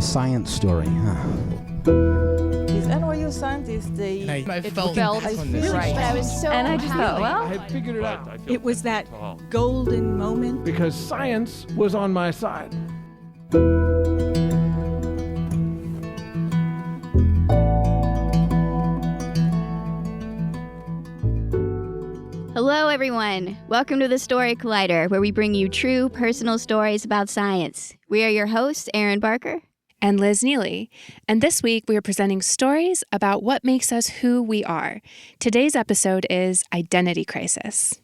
science story, huh? These NYU scientists, I felt right. I was so And I just thought, well, I had figured it out It was that golden moment. because science was on my side. Hello, everyone. Welcome to the Story Collider, where we bring you true personal stories about science. We are your hosts, Erin Barker and Liz Neely. And this week, we are presenting stories about what makes us who we are. Today's episode is Identity Crisis.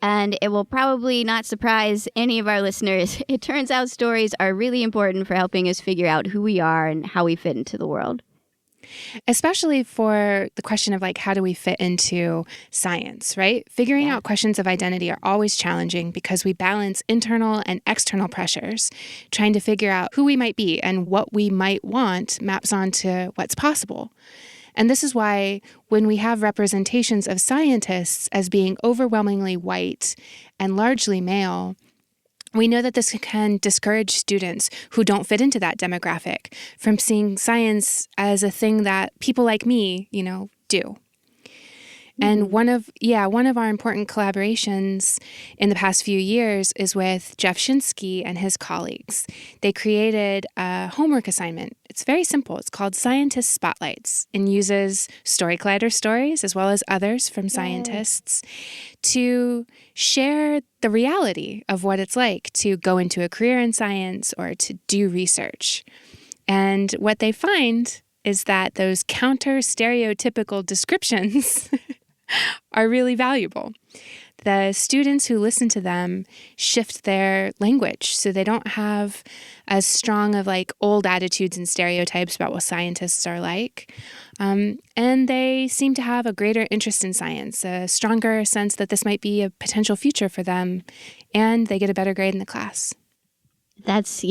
And it will probably not surprise any of our listeners. It turns out stories are really important for helping us figure out who we are and how we fit into the world. Especially for the question of how do we fit into science, right? Figuring out questions of identity are always challenging because we balance internal and external pressures. Trying to figure out who we might be and what we might want maps onto what's possible. And this is why when we have representations of scientists as being overwhelmingly white and largely male, we know that this can discourage students who don't fit into that demographic from seeing science as a thing that people like me, do. And one of our important collaborations in the past few years is with Jeff Shinsky and his colleagues. They created a homework assignment. It's very simple. It's called Scientist Spotlights and uses Story Collider stories as well as others from scientists to share the reality of what it's like to go into a career in science or to do research. And what they find is that those counter-stereotypical descriptions are really valuable. The students who listen to them shift their language so they don't have as strong of old attitudes and stereotypes about what scientists are like. And they seem to have a greater interest in science, a stronger sense that this might be a potential future for them, and they get a better grade in the class. That's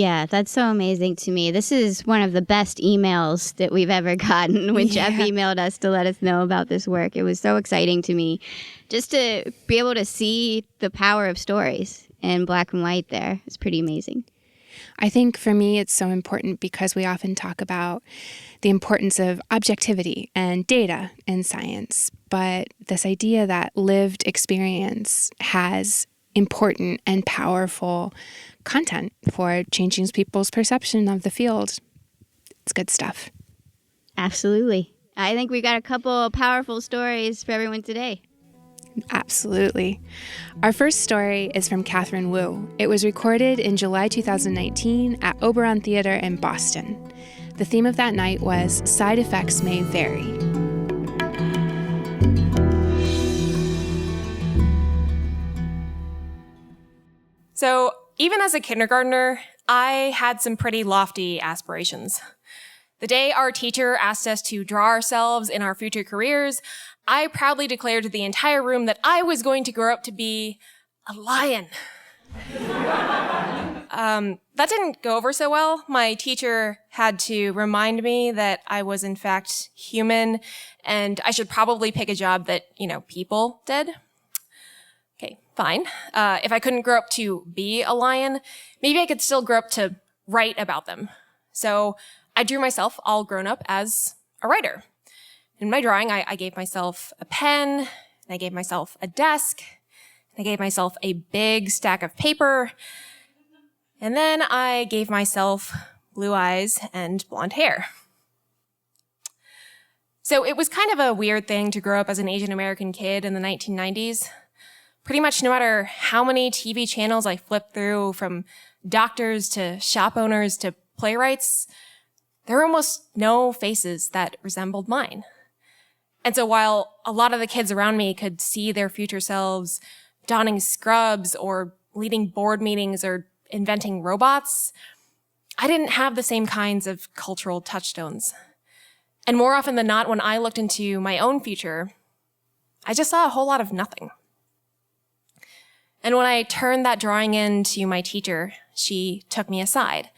so amazing to me. This is one of the best emails that we've ever gotten when Jeff emailed us to let us know about this work. It was so exciting to me just to be able to see the power of stories in black and white there. It's pretty amazing. I think for me, it's so important because we often talk about the importance of objectivity and data in science. But this idea that lived experience has important and powerful content for changing people's perception of the field. It's good stuff. Absolutely. I think we got a couple of powerful stories for everyone today. Absolutely. Our first story is from Katherine Wu. It was recorded in July 2019 at Oberon Theater in Boston. The theme of that night was Side Effects May Vary. So, even as a kindergartner, I had some pretty lofty aspirations. The day our teacher asked us to draw ourselves in our future careers, I proudly declared to the entire room that I was going to grow up to be a lion. That didn't go over so well. My teacher had to remind me that I was in fact human and I should probably pick a job that, people did. Okay, fine. If I couldn't grow up to be a lion, maybe I could still grow up to write about them. So I drew myself all grown up as a writer. In my drawing, I gave myself a pen, and I gave myself a desk, and I gave myself a big stack of paper, and then I gave myself blue eyes and blonde hair. So it was kind of a weird thing to grow up as an Asian American kid in the 1990s. Pretty much no matter how many TV channels I flipped through, from doctors to shop owners to playwrights, there were almost no faces that resembled mine. And so while a lot of the kids around me could see their future selves donning scrubs or leading board meetings or inventing robots, I didn't have the same kinds of cultural touchstones. And more often than not, when I looked into my own future, I just saw a whole lot of nothing. And when I turned that drawing in to my teacher, she took me aside.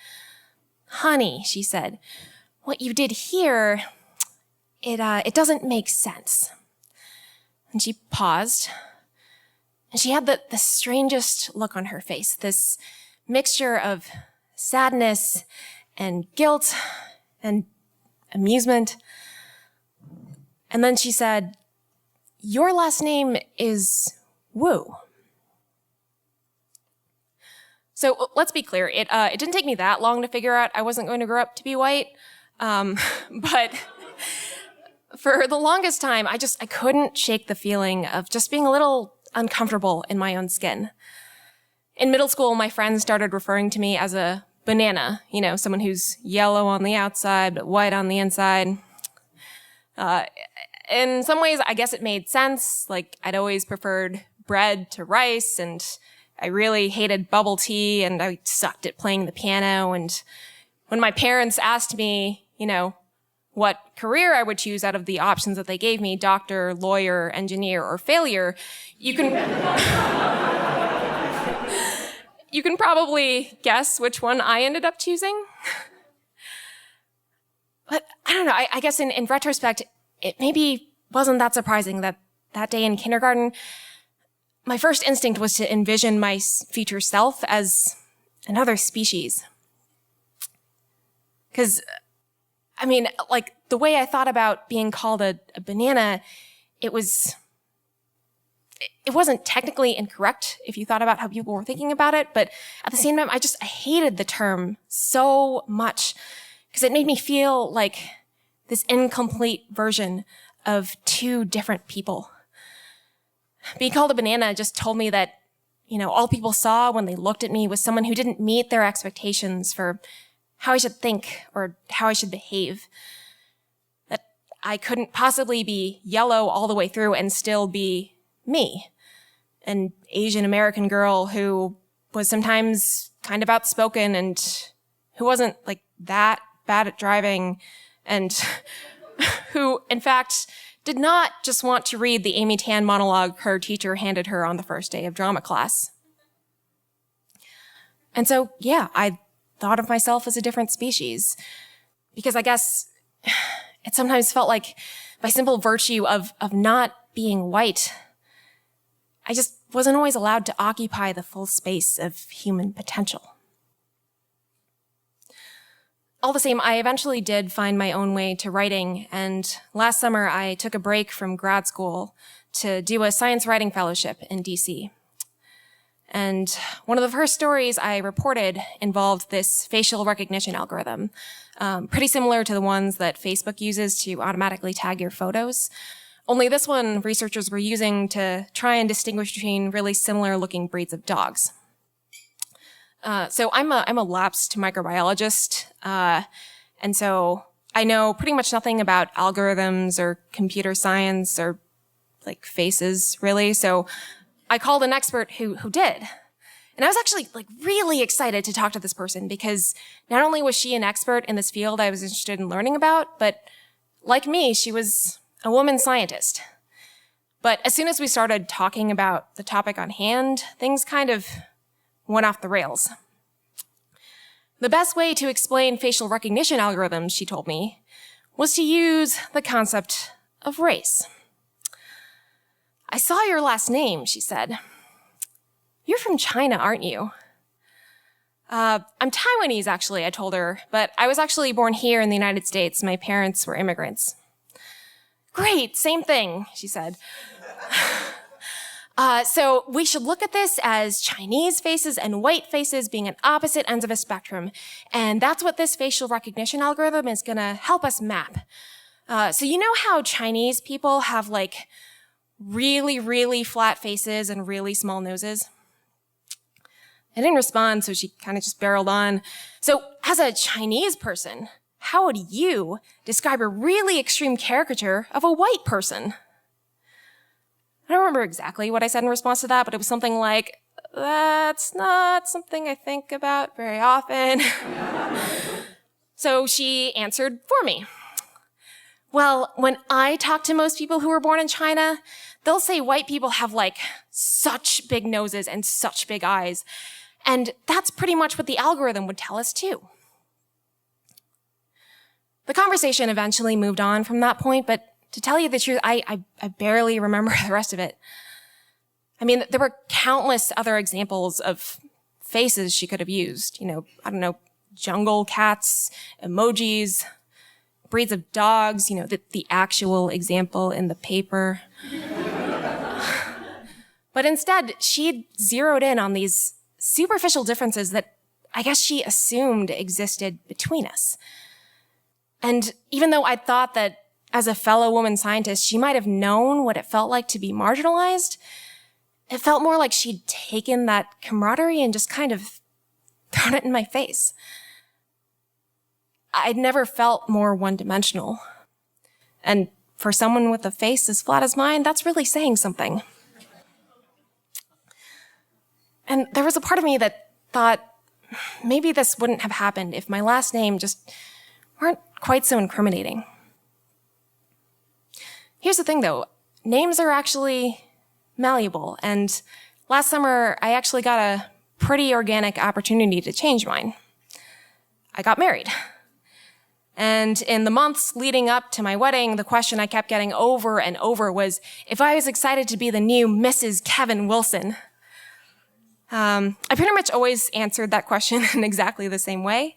"Honey," she said, "what you did here, it doesn't make sense." And she paused, and she had the strangest look on her face, this mixture of sadness and guilt and amusement. And then she said, "Your last name is Wu." So let's be clear. It didn't take me that long to figure out I wasn't going to grow up to be white. But for the longest time, I couldn't shake the feeling of just being a little uncomfortable in my own skin. In middle school, my friends started referring to me as a banana, someone who's yellow on the outside, but white on the inside. In some ways, I guess it made sense. Like, I'd always preferred bread to rice, and I really hated bubble tea, and I sucked at playing the piano. And when my parents asked me, what career I would choose out of the options that they gave me, doctor, lawyer, engineer, or failure, you can probably guess which one I ended up choosing. But I don't know, I guess in retrospect, it maybe wasn't that surprising that day in kindergarten, my first instinct was to envision my future self as another species. Because, the way I thought about being called a banana, it wasn't technically incorrect if you thought about how people were thinking about it, but at the same time, I hated the term so much because it made me feel like this incomplete version of two different people. Being called a banana just told me that, all people saw when they looked at me was someone who didn't meet their expectations for how I should think or how I should behave. That I couldn't possibly be yellow all the way through and still be me, an Asian American girl who was sometimes kind of outspoken and who wasn't that bad at driving and who, in fact, did not just want to read the Amy Tan monologue her teacher handed her on the first day of drama class. And so, I thought of myself as a different species because I guess it sometimes felt like by simple virtue of not being white, I just wasn't always allowed to occupy the full space of human potential. All the same, I eventually did find my own way to writing, and last summer I took a break from grad school to do a science writing fellowship in DC. And one of the first stories I reported involved this facial recognition algorithm, pretty similar to the ones that Facebook uses to automatically tag your photos. Only this one researchers were using to try and distinguish between really similar looking breeds of dogs. So I'm a lapsed microbiologist, and so I know pretty much nothing about algorithms or computer science or faces really. So I called an expert who did. And I was actually really excited to talk to this person because not only was she an expert in this field I was interested in learning about, but like me, she was a woman scientist. But as soon as we started talking about the topic on hand, things kind of went off the rails. The best way to explain facial recognition algorithms, she told me, was to use the concept of race. "I saw your last name," she said. "You're from China, aren't you?" I'm Taiwanese, actually, I told her, but I was actually born here in the United States. My parents were immigrants. "Great, same thing," she said. So we should look at this as Chinese faces and white faces being at opposite ends of a spectrum. And that's what this facial recognition algorithm is going to help us map. So you know how Chinese people have really, really flat faces and really small noses? I didn't respond, so she kind of just barreled on. "So as a Chinese person, how would you describe a really extreme caricature of a white person?" I don't remember exactly what I said in response to that, but it was something like, "That's not something I think about very often." So she answered for me. "Well, when I talk to most people who were born in China, they'll say white people have such big noses and such big eyes. And that's pretty much what the algorithm would tell us too." The conversation eventually moved on from that point, but to tell you the truth, I barely remember the rest of it. I mean, there were countless other examples of faces she could have used. I don't know, jungle cats, emojis, breeds of dogs, the actual example in the paper. But instead, she'd zeroed in on these superficial differences that I guess she assumed existed between us. And even though I thought that as a fellow woman scientist, she might have known what it felt like to be marginalized, it felt more like she'd taken that camaraderie and just kind of thrown it in my face. I'd never felt more one-dimensional. And for someone with a face as flat as mine, that's really saying something. And there was a part of me that thought maybe this wouldn't have happened if my last name just weren't quite so incriminating. Here's the thing, though. Names are actually malleable, and last summer, I actually got a pretty organic opportunity to change mine. I got married. And in the months leading up to my wedding, the question I kept getting over and over was if I was excited to be the new Mrs. Kevin Wilson. I pretty much always answered that question in exactly the same way.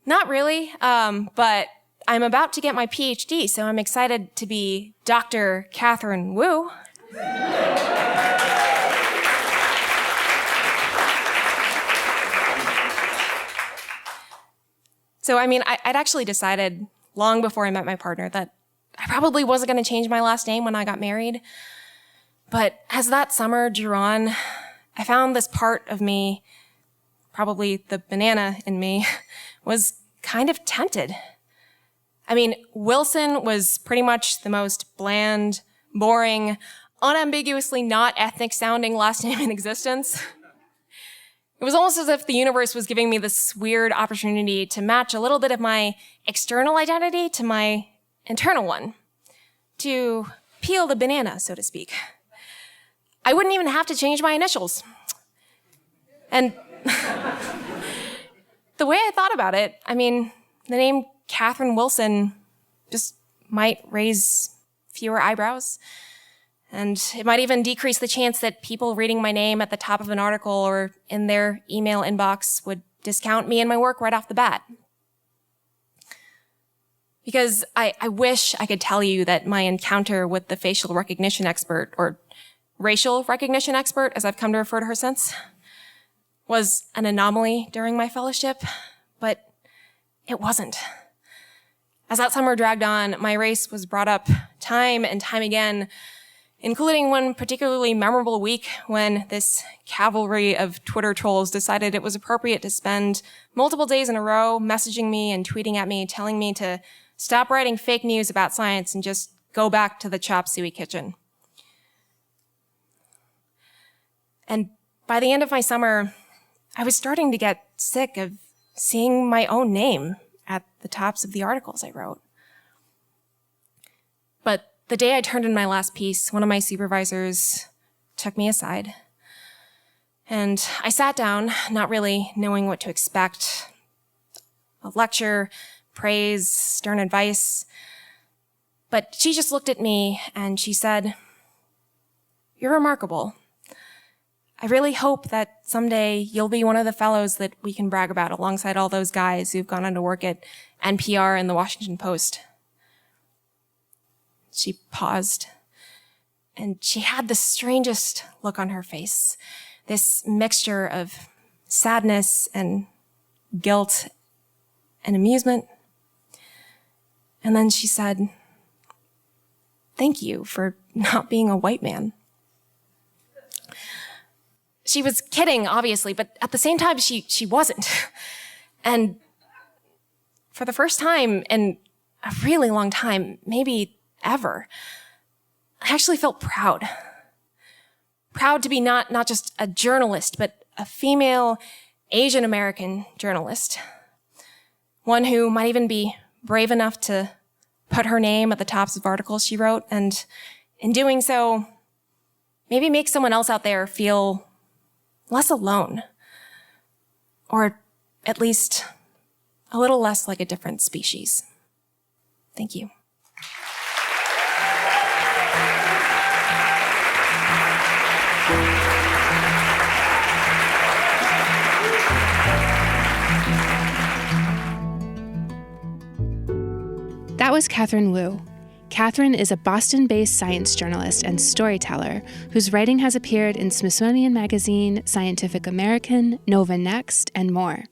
Not really, but I'm about to get my Ph.D., so I'm excited to be Dr. Katherine Wu. So, I'd actually decided long before I met my partner that I probably wasn't going to change my last name when I got married. But as that summer drew on, I found this part of me, probably the banana in me, was kind of tempted. Wilson was pretty much the most bland, boring, unambiguously not ethnic-sounding last name in existence. It was almost as if the universe was giving me this weird opportunity to match a little bit of my external identity to my internal one, to peel the banana, so to speak. I wouldn't even have to change my initials. And the way I thought about it, the name Katherine Wilson just might raise fewer eyebrows. And it might even decrease the chance that people reading my name at the top of an article or in their email inbox would discount me and my work right off the bat. Because I wish I could tell you that my encounter with the facial recognition expert, or racial recognition expert, as I've come to refer to her since, was an anomaly during my fellowship, but it wasn't. As that summer dragged on, my race was brought up time and time again, including one particularly memorable week when this cavalry of Twitter trolls decided it was appropriate to spend multiple days in a row messaging me and tweeting at me, telling me to stop writing fake news about science and just go back to the chop suey kitchen. And by the end of my summer, I was starting to get sick of seeing my own name at the tops of the articles I wrote. But the day I turned in my last piece, one of my supervisors took me aside. And I sat down, not really knowing what to expect. A lecture, praise, stern advice. But she just looked at me and she said, "You're remarkable. I really hope that someday you'll be one of the fellows that we can brag about alongside all those guys who've gone on to work at NPR and the Washington Post." She paused, and she had the strangest look on her face, this mixture of sadness and guilt and amusement. And then she said, "Thank you for not being a white man." She was kidding, obviously, but at the same time, she wasn't. And for the first time in a really long time, maybe ever, I actually felt proud. Proud to be not just a journalist, but a female Asian American journalist. One who might even be brave enough to put her name at the tops of articles she wrote, and in doing so, maybe make someone else out there feel less alone, or at least a little less like a different species. Thank you. was Katherine Wu. Katherine is a Boston-based science journalist and storyteller whose writing has appeared in Smithsonian Magazine, Scientific American, Nova Next, and more.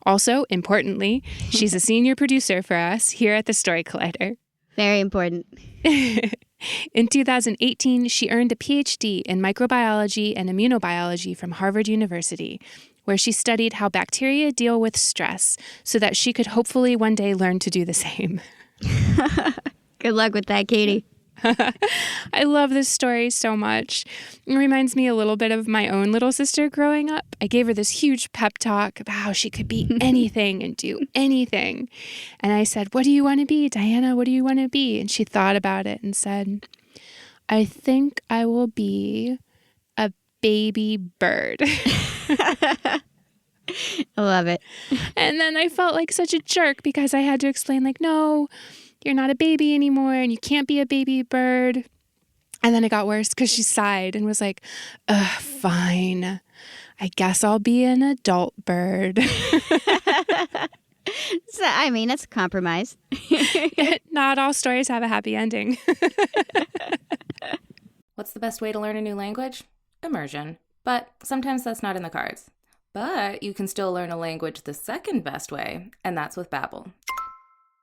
Also, importantly, she's a senior producer for us here at the Story Collider. Very important. In 2018, she earned a Ph.D. in microbiology and immunobiology from Harvard University, where she studied how bacteria deal with stress so that she could hopefully one day learn to do the same. Good luck with that, Katie. I love this story so much. It reminds me a little bit of my own little sister growing up. I gave her this huge pep talk about how she could be anything and do anything. And I said, "What do you want to be, Diana? What do you want to be?" And she thought about it and said, "I think I will be a baby bird." I love it. And then I felt like such a jerk because I had to explain, like, no, you're not a baby anymore and you can't be a baby bird. And then it got worse because she sighed and was like, fine. I guess I'll be an adult bird. So, I mean, that's a compromise. Not all stories have a happy ending. What's the best way to learn a new language? Immersion. But sometimes that's not in the cards. But you can still learn a language the second best way, and that's with Babbel.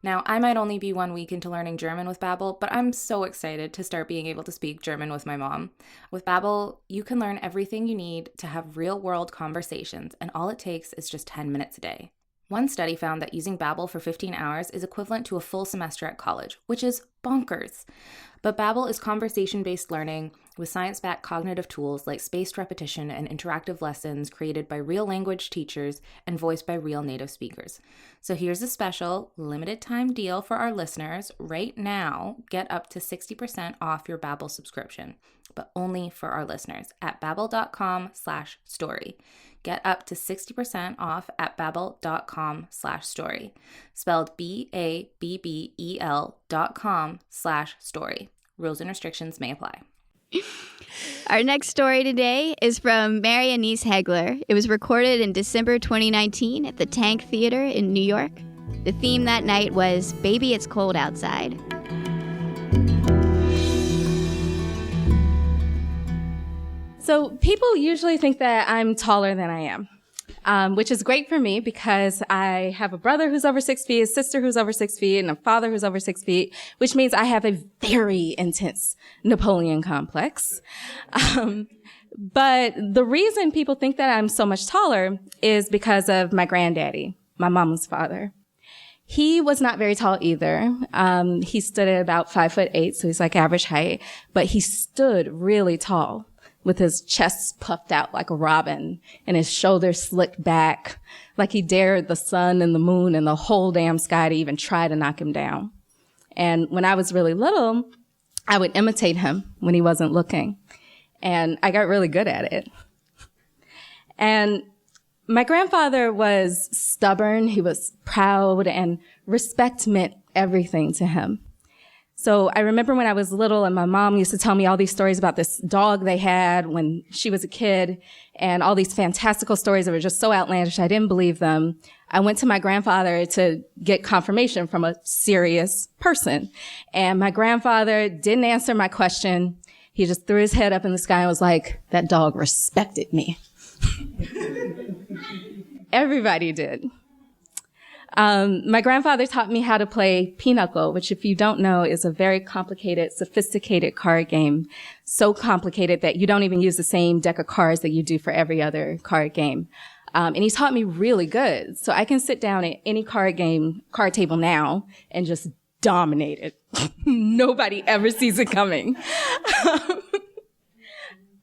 Now, I might only be 1 week into learning German with Babbel, but I'm so excited to start being able to speak German with my mom. With Babbel, you can learn everything you need to have real-world conversations, and all it takes is just 10 minutes a day. One study found that using Babbel for 15 hours is equivalent to a full semester at college, which is bonkers. But Babbel is conversation-based learning with science-backed cognitive tools like spaced repetition and interactive lessons created by real language teachers and voiced by real native speakers. So here's a special limited-time deal for our listeners. Right now, get up to 60% off your Babbel subscription, but only for our listeners at babbel.com/story. Get up to 60% off at babbel.com/story. Spelled BABBEL.com/story. Rules and restrictions may apply. Our next story today is from Mary Annaise Heglar. It was recorded in December 2019 at the Tank Theater in New York. The theme that night was "Baby, It's Cold Outside." So people usually think that I'm taller than I am, which is great for me because I have a brother who's over 6 feet, a sister who's over 6 feet, and a father who's over 6 feet, which means I have a very intense Napoleon complex. But the reason people think that I'm so much taller is because of my granddaddy, my mama's father. He was not very tall either. He stood at about 5'8", so he's like average height, but he stood really tall, with his chest puffed out like a robin and his shoulders slicked back, like he dared the sun and the moon and the whole damn sky to even try to knock him down. And when I was really little, I would imitate him when he wasn't looking. And I got really good at it. And my grandfather was stubborn, he was proud, and respect meant everything to him. So I remember when I was little and my mom used to tell me all these stories about this dog they had when she was a kid and all these fantastical stories that were just so outlandish, I didn't believe them. I went to my grandfather to get confirmation from a serious person. And my grandfather didn't answer my question. He just threw his head up in the sky and was like, "That dog respected me." Everybody did. My grandfather taught me how to play pinochle, which if you don't know is a very complicated, sophisticated card game. So complicated that you don't even use the same deck of cards that you do for every other card game. And he taught me really good. So I can sit down at any card table now and just dominate it. Nobody ever sees it coming.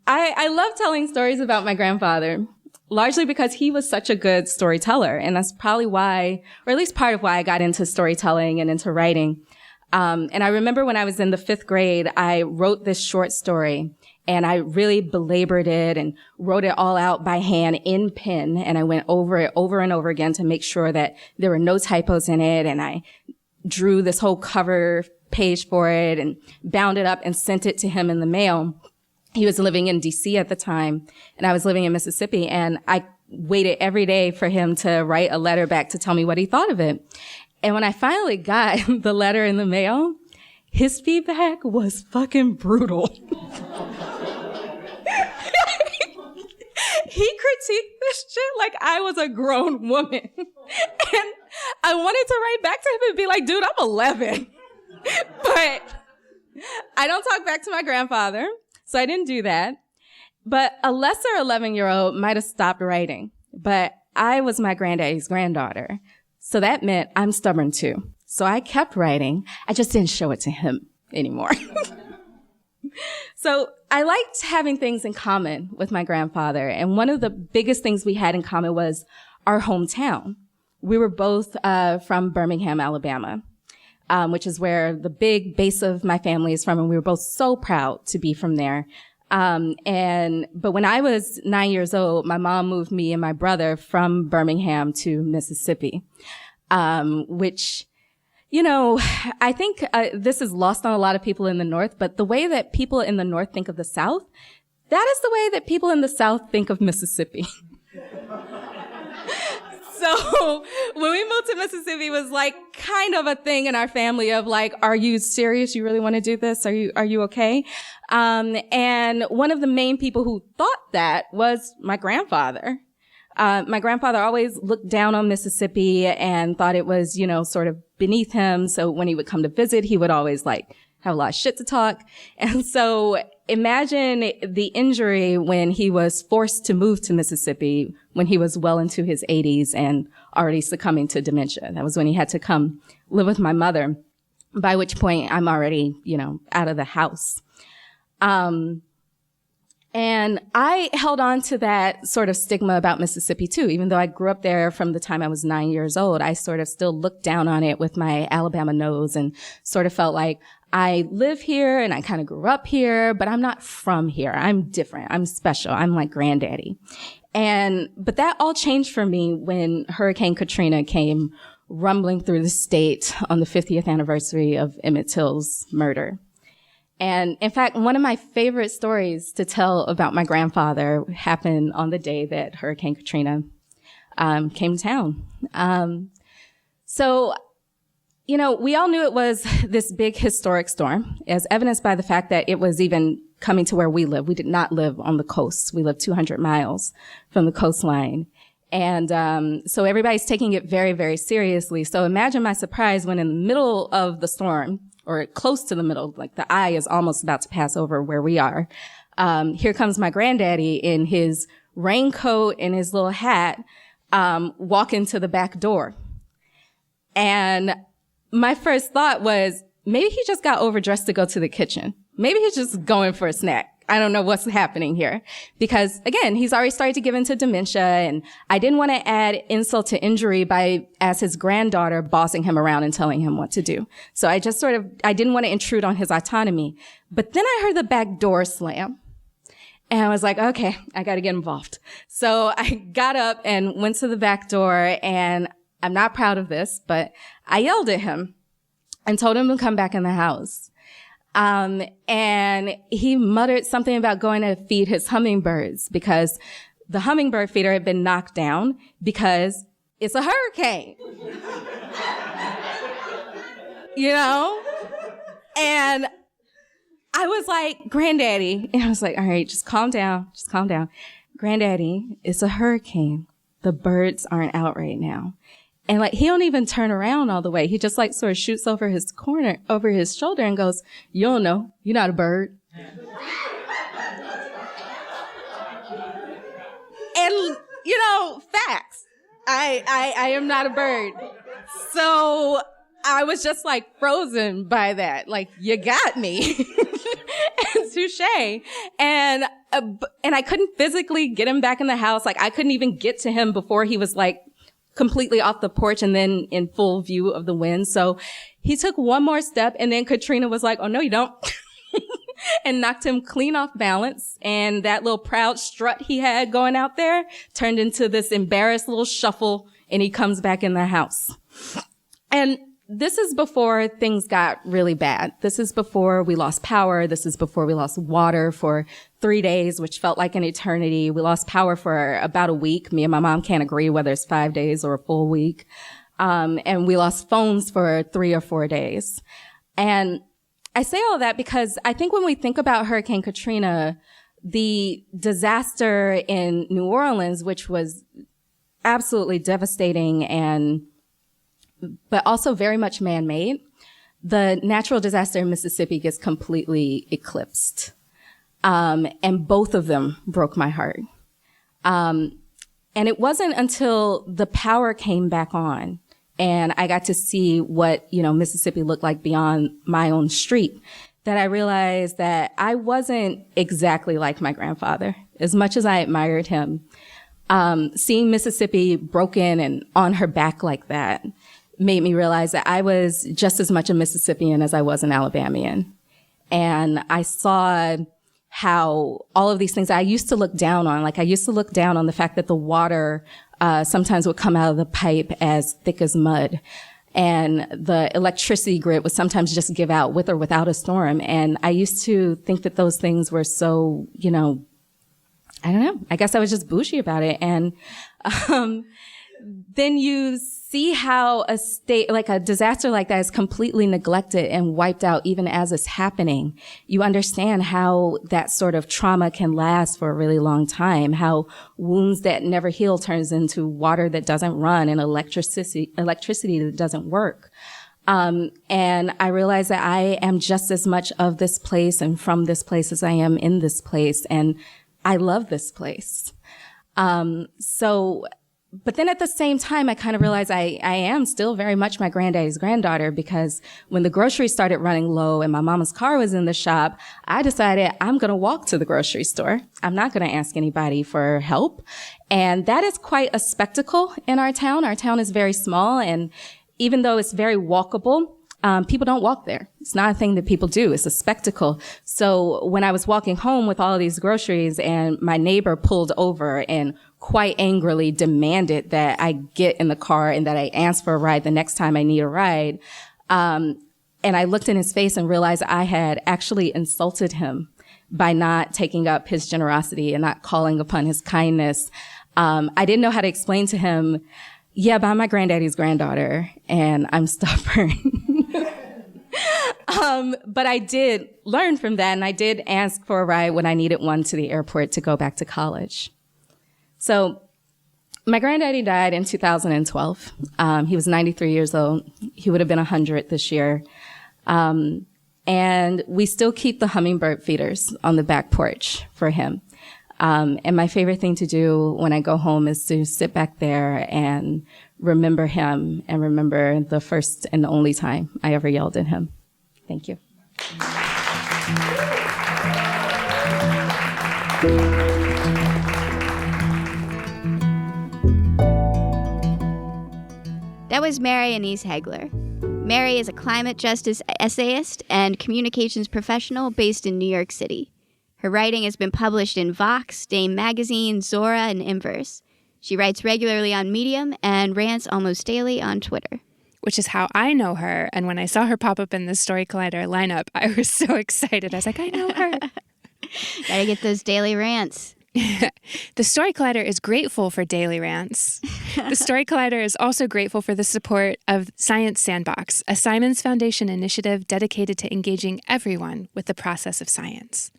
I love telling stories about my grandfather. Largely because he was such a good storyteller. And that's probably why, or at least part of why I got into storytelling and into writing. And I remember when I was in the 5th grade, I wrote this short story and I really belabored it and wrote it all out by hand in pen. And I went over it over and over again to make sure that there were no typos in it. And I drew this whole cover page for it and bound it up and sent it to him in the mail. He was living in DC at the time, and I was living in Mississippi, and I waited every day for him to write a letter back to tell me what he thought of it. And when I finally got the letter in the mail, his feedback was fucking brutal. He critiqued this shit like I was a grown woman. And I wanted to write back to him and be like, dude, I'm 11. But I don't talk back to my grandfather, so I didn't do that. But a lesser 11-year-old might have stopped writing. But I was my granddaddy's granddaughter. So that meant I'm stubborn too. So I kept writing. I just didn't show it to him anymore. So I liked having things in common with my grandfather. And one of the biggest things we had in common was our hometown. We were both from Birmingham, Alabama, which is where the big base of my family is from. And we were both so proud to be from there. But when I was 9 years old, my mom moved me and my brother from Birmingham to Mississippi, which, you know, I think this is lost on a lot of people in the North, but the way that people in the North think of the South, that is the way that people in the South think of Mississippi. So when we moved to Mississippi, it was like kind of a thing in our family of like, are you serious? You really want to do this? Are you okay? And one of the main people who thought that was my grandfather. My grandfather always looked down on Mississippi and thought it was, you know, sort of beneath him. So when he would come to visit, he would always like have a lot of shit to talk. And so imagine the injury when he was forced to move to Mississippi when he was well into his 80s and already succumbing to dementia. That was when he had to come live with my mother, by which point I'm already, you know, out of the house. And I held on to that sort of stigma about Mississippi too. Even though I grew up there from the time I was 9 years old, I sort of still looked down on it with my Alabama nose and sort of felt like I live here and I kind of grew up here, but I'm not from here. I'm different. I'm special. I'm like granddaddy. But that all changed for me when Hurricane Katrina came rumbling through the state on the 50th anniversary of Emmett Till's murder. And in fact, one of my favorite stories to tell about my grandfather happened on the day that Hurricane Katrina came to town. So, you know, we all knew it was this big historic storm, as evidenced by the fact that it was even coming to where we live. We did not live on the coast. We lived 200 miles from the coastline. And so everybody's taking it very, very seriously. So imagine my surprise when in the middle of the storm, or close to the middle, like the eye is almost about to pass over where we are. Here comes my granddaddy in his raincoat and his little hat, walking to the back door. And my first thought was, maybe he just got overdressed to go to the kitchen. Maybe he's just going for a snack. I don't know what's happening here. Because again, he's already started to give into dementia, and I didn't want to add insult to injury by, as his granddaughter, bossing him around and telling him what to do. So I just I didn't want to intrude on his autonomy. But then I heard the back door slam. And I was like, okay, I got to get involved. So I got up and went to the back door, and I'm not proud of this, but I yelled at him and told him to come back in the house. And he muttered something about going to feed his hummingbirds because the hummingbird feeder had been knocked down because it's a hurricane. You know? And I was like, Granddaddy, and I was like, all right, just calm down. Just calm down. Granddaddy, it's a hurricane. The birds aren't out right now. And like, he don't even turn around all the way. He just like sort of shoots over his shoulder and goes, you don't know. You're not a bird. And, you know, facts. I am not a bird. So I was just like frozen by that. Like, you got me. And touche. And I couldn't physically get him back in the house. Like, I couldn't even get to him before he was like completely off the porch and then in full view of the wind. So he took one more step, and then Katrina was like, oh, no, you don't. And knocked him clean off balance. And that little proud strut he had going out there turned into this embarrassed little shuffle, and he comes back in the house. And this is before things got really bad. This is before we lost power. This is before we lost water for 3 days, which felt like an eternity. We lost power for about a week. Me and my mom can't agree whether it's 5 days or a full week. And we lost phones for 3 or 4 days. And I say all that because I think when we think about Hurricane Katrina, the disaster in New Orleans, which was absolutely devastating but also very much man-made, the natural disaster in Mississippi gets completely eclipsed. And both of them broke my heart. And it wasn't until the power came back on and I got to see what, Mississippi looked like beyond my own street that I realized that I wasn't exactly like my grandfather. As much as I admired him, seeing Mississippi broken and on her back like that made me realize that I was just as much a Mississippian as I was an Alabamian. And I saw how all of these things I used to look down on, like I used to look down on the fact that the water sometimes would come out of the pipe as thick as mud. And the electricity grid would sometimes just give out with or without a storm. And I used to think that those things were so, I don't know. I guess I was just bougie about it. And then you see how a state, like a disaster like that is completely neglected and wiped out even as it's happening. You understand how that sort of trauma can last for a really long time, how wounds that never heal turns into water that doesn't run and electricity that doesn't work. And I realize that I am just as much of this place and from this place as I am in this place. And I love this place. But then at the same time, I kind of realized I am still very much my granddaddy's granddaughter, because when the groceries started running low and my mama's car was in the shop, I decided I'm going to walk to the grocery store. I'm not going to ask anybody for help. And that is quite a spectacle in our town. Our town is very small, and even though it's very walkable, people don't walk there. It's not a thing that people do. It's a spectacle. So when I was walking home with all of these groceries and my neighbor pulled over and quite angrily demanded that I get in the car and that I ask for a ride the next time I need a ride, and I looked in his face and realized I had actually insulted him by not taking up his generosity and not calling upon his kindness. I didn't know how to explain to him, yeah, but I'm my granddaddy's granddaughter and I'm stubborn. But I did learn from that, and I did ask for a ride when I needed one to the airport to go back to college. So my granddaddy died in 2012. He was 93 years old. He would have been 100 this year. And we still keep the hummingbird feeders on the back porch for him. And my favorite thing to do when I go home is to sit back there and remember him and remember the first and the only time I ever yelled at him. Thank you. That was Mary Annaise Heglar. Mary is a climate justice essayist and communications professional based in New York City. Her writing has been published in Vox, Dame Magazine, Zora, and Inverse. She writes regularly on Medium and rants almost daily on Twitter. Which is how I know her. And when I saw her pop up in the Story Collider lineup, I was so excited. I was like, I know her. Gotta get those daily rants. The Story Collider is grateful for daily rants. The Story Collider is also grateful for the support of Science Sandbox, a Simons Foundation initiative dedicated to engaging everyone with the process of science.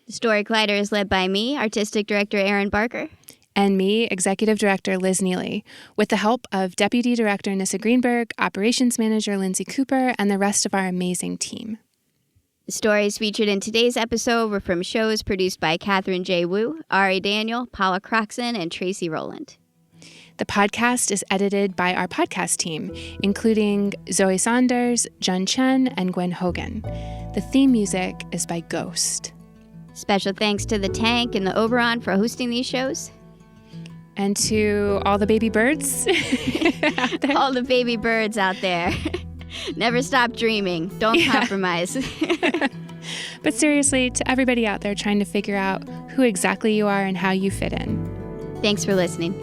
The Story Collider is led by me, Artistic Director Erin Barker. And me, Executive Director Liz Neely, with the help of Deputy Director Nissa Greenberg, Operations Manager Lindsay Cooper, and the rest of our amazing team. The stories featured in today's episode were from shows produced by Katherine J. Wu, Ari Daniel, Paula Croxon, and Tracy Rowland. The podcast is edited by our podcast team, including Zoe Saunders, Jun Chen, and Gwen Hogan. The theme music is by Ghost. Special thanks to the Tank and the Oberon for hosting these shows. And to all the baby birds. All the baby birds out there. Never stop dreaming. Don't compromise. But seriously, to everybody out there trying to figure out who exactly you are and how you fit in. Thanks for listening.